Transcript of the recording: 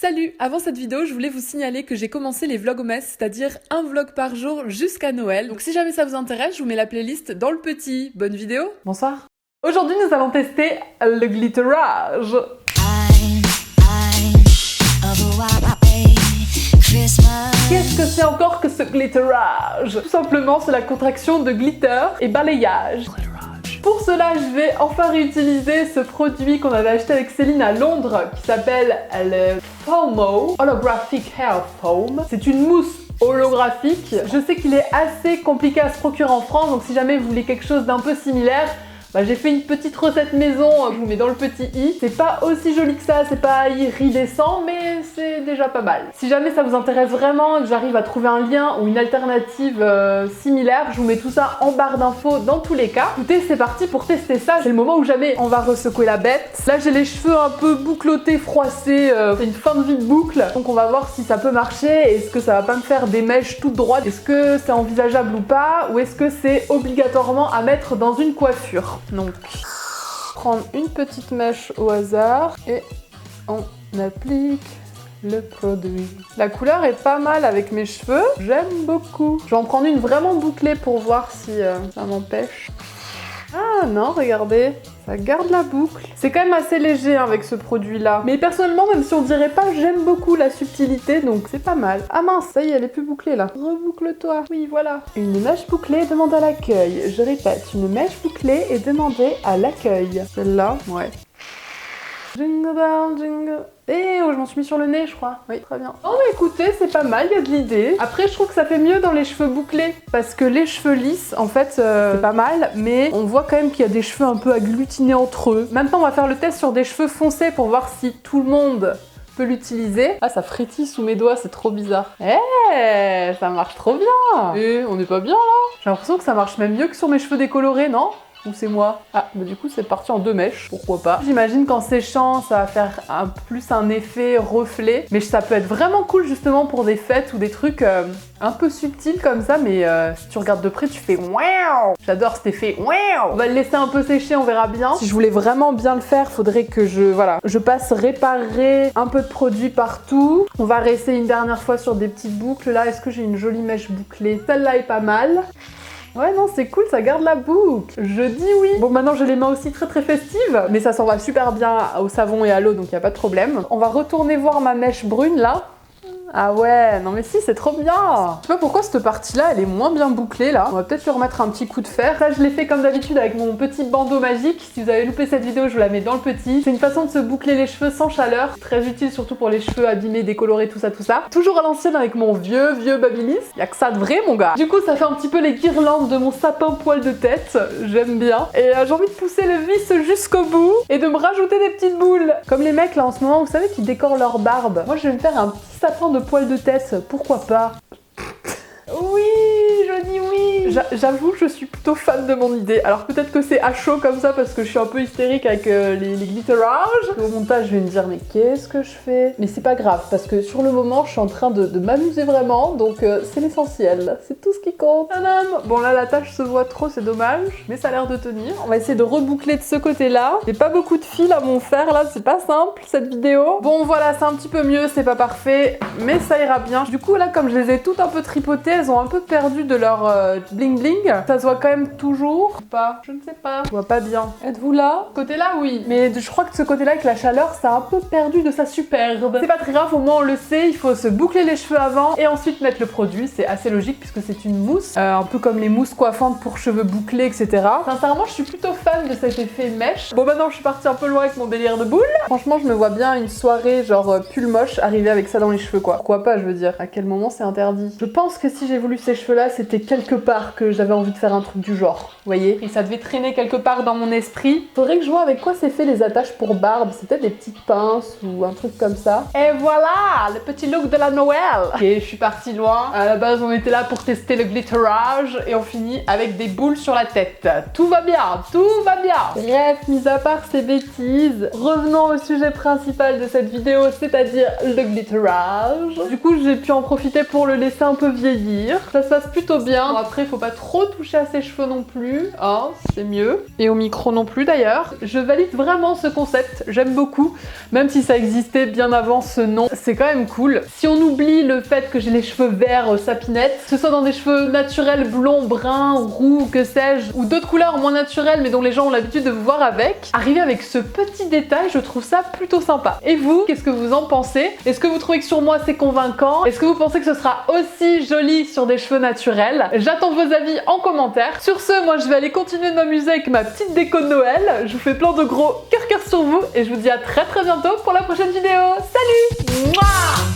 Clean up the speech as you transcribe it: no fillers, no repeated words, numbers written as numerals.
Salut! Avant cette vidéo, je voulais vous signaler que j'ai commencé les vlogmas, c'est-à-dire un vlog par jour jusqu'à Noël. Donc si jamais ça vous intéresse, je vous mets la playlist dans le petit. Bonne vidéo! Bonsoir! Aujourd'hui, nous allons tester le glitterage. Qu'est-ce que c'est encore que ce glitterage? Tout simplement, c'est la contraction de glitter et balayage. Pour cela, je vais enfin réutiliser ce produit qu'on avait acheté avec Céline à Londres qui s'appelle le Foamo Holographic Hair Foam. C'est une mousse holographique. Je sais qu'il est assez compliqué à se procurer en France, donc si jamais vous voulez quelque chose d'un peu similaire, j'ai fait une petite recette maison, je vous mets dans le petit i. C'est pas aussi joli que ça, c'est pas iridescent, mais c'est déjà pas mal. Si jamais ça vous intéresse vraiment, que j'arrive à trouver un lien ou une alternative similaire, je vous mets tout ça en barre d'infos dans tous les cas. Écoutez, c'est parti pour tester ça. C'est le moment où jamais on va ressecouer la bête. Là, j'ai les cheveux un peu bouclotés, froissés, c'est une fin de vie de boucle. Donc on va voir si ça peut marcher. Est-ce que ça va pas me faire des mèches toutes droites? Est-ce que c'est envisageable ou pas? Ou est-ce que c'est obligatoirement à mettre dans une coiffure? Donc, prendre une petite mèche au hasard et on applique le produit. La couleur est pas mal avec mes cheveux, j'aime beaucoup. Je vais en prendre une vraiment bouclée pour voir si ça m'empêche. Ah non, regardez, ça garde la boucle. C'est quand même assez léger avec ce produit-là. Mais personnellement, même si on dirait pas, j'aime beaucoup la subtilité, donc c'est pas mal. Ah mince, ça y est, elle est plus bouclée là. Reboucle-toi. Oui, voilà. Une mèche bouclée, demande à l'accueil. Je répète, une mèche bouclée est demandée à l'accueil. Celle-là, ouais. Jingle bell, jingle. Eh oh, je m'en suis mis sur le nez, je crois. Oui, très bien. Oh, mais écoutez, c'est pas mal, il y a de l'idée. Après, je trouve que ça fait mieux dans les cheveux bouclés. Parce que les cheveux lisses, en fait, c'est pas mal. Mais on voit quand même qu'il y a des cheveux un peu agglutinés entre eux. Maintenant, on va faire le test sur des cheveux foncés pour voir si tout le monde peut l'utiliser. Ah, ça frétille sous mes doigts, c'est trop bizarre. Eh, ça marche trop bien. Eh, on n'est pas bien, là? J'ai l'impression que ça marche même mieux que sur mes cheveux décolorés, non? Ou c'est moi? Ah, bah du coup c'est parti en 2 mèches, pourquoi pas. J'imagine qu'en séchant, ça va faire plus un effet reflet. Mais ça peut être vraiment cool justement pour des fêtes ou des trucs un peu subtils comme ça. Mais si tu regardes de près, tu fais waouh! J'adore cet effet waouh! On va le laisser un peu sécher, on verra bien. Si je voulais vraiment bien le faire, faudrait que je passe réparer un peu de produit partout. On va rester une dernière fois sur des petites boucles. Là, est-ce que j'ai une jolie mèche bouclée? Celle-là est pas mal. Ouais, non, c'est cool, ça garde la boucle. Je dis oui. Bon, maintenant, j'ai les mains aussi très festives, mais ça s'en va super bien au savon et à l'eau, donc y a pas de problème. On va retourner voir ma mèche brune, là. Ah ouais, non mais si, c'est trop bien. Je sais pas pourquoi cette partie-là, elle est moins bien bouclée, là. On va peut-être lui remettre un petit coup de fer. Là, je l'ai fait comme d'habitude avec mon petit bandeau magique. Si vous avez loupé cette vidéo, je vous la mets dans le petit. C'est une façon de se boucler les cheveux sans chaleur. Très utile, surtout pour les cheveux abîmés, décolorés, tout ça, tout ça. Toujours à l'ancienne avec mon vieux Babyliss. Y'a que ça de vrai, mon gars. Du coup, ça fait un petit peu les guirlandes de mon sapin poil de tête. J'aime bien. Et j'ai envie de pousser le vis jusqu'au bout et de me rajouter des petites boules. Comme les mecs, là, en ce moment, vous savez, qui décorent leur barbe. Moi, je vais me faire un petit sapin de poil de tête, pourquoi pas? Oui, je dis oui. J'avoue, je suis plutôt fan de mon idée. Alors peut-être que c'est à chaud comme ça parce que je suis un peu hystérique avec les glitterages. Au montage, je vais me dire mais qu'est-ce que je fais? Mais c'est pas grave parce que sur le moment, je suis en train de m'amuser vraiment, donc c'est l'essentiel. C'est tout ce qui compte. Tadam. Bon là, la tâche se voit trop, c'est dommage, mais ça a l'air de tenir. On va essayer de reboucler de ce côté-là. J'ai pas beaucoup de fil à mon fer là, c'est pas simple cette vidéo. Bon voilà, c'est un petit peu mieux, c'est pas parfait, mais ça ira bien. Du coup là, comme je les ai toutes un peu tripotées, elles ont un peu perdu de leur bling bling. Ça se voit quand même toujours. Pas, je ne sais pas. Je vois pas bien. Êtes-vous là? Côté là, oui. Mais je crois que de ce côté-là, avec la chaleur, ça a un peu perdu de sa superbe. C'est pas très grave, au moins on le sait. Il faut se boucler les cheveux avant et ensuite mettre le produit. C'est assez logique puisque c'est une mousse. Un peu comme les mousses coiffantes pour cheveux bouclés, etc. Sincèrement, je suis plutôt fan de cet effet mèche. Bon, maintenant, je suis partie un peu loin avec mon délire de boule. Franchement, je me vois bien une soirée genre pull moche arriver avec ça dans les cheveux, quoi. Pourquoi pas, je veux dire. À quel moment c'est interdit? Je pense que si j'ai voulu ces cheveux-là, c'était quelque part que j'avais envie de faire un truc du genre, vous voyez? Et ça devait traîner quelque part dans mon esprit. Faudrait que je vois avec quoi c'est fait les attaches pour barbe. C'est peut-être des petites pinces ou un truc comme ça. Et voilà, le petit look de la Noël. Ok, je suis partie loin. À la base, on était là pour tester le glitterage et on finit avec des boules sur la tête. Tout va bien, tout va bien. Bref, mis à part ces bêtises, revenons au sujet principal de cette vidéo, c'est-à-dire le glitterage. Du coup, j'ai pu en profiter pour le laisser un peu vieillir. Ça se passe plutôt bien. Bon, après, faut pas trop toucher à ses cheveux non plus. plus, hein, c'est mieux. Et au micro non plus d'ailleurs. Je valide vraiment ce concept, j'aime beaucoup. Même si ça existait bien avant ce nom, c'est quand même cool. Si on oublie le fait que j'ai les cheveux verts sapinette, que ce soit dans des cheveux naturels, blonds, bruns, roux, que sais-je, ou d'autres couleurs moins naturelles mais dont les gens ont l'habitude de vous voir avec, arriver avec ce petit détail, je trouve ça plutôt sympa. Et vous, qu'est-ce que vous en pensez? Est-ce que vous trouvez que sur moi c'est convaincant? Est-ce que vous pensez que ce sera aussi joli sur des cheveux naturels? J'attends vos avis en commentaire. Sur ce, moi je vais aller continuer de m'amuser avec ma petite déco de Noël. Je vous fais plein de gros cœur sur vous et je vous dis à très bientôt pour la prochaine vidéo. Salut! Mouah!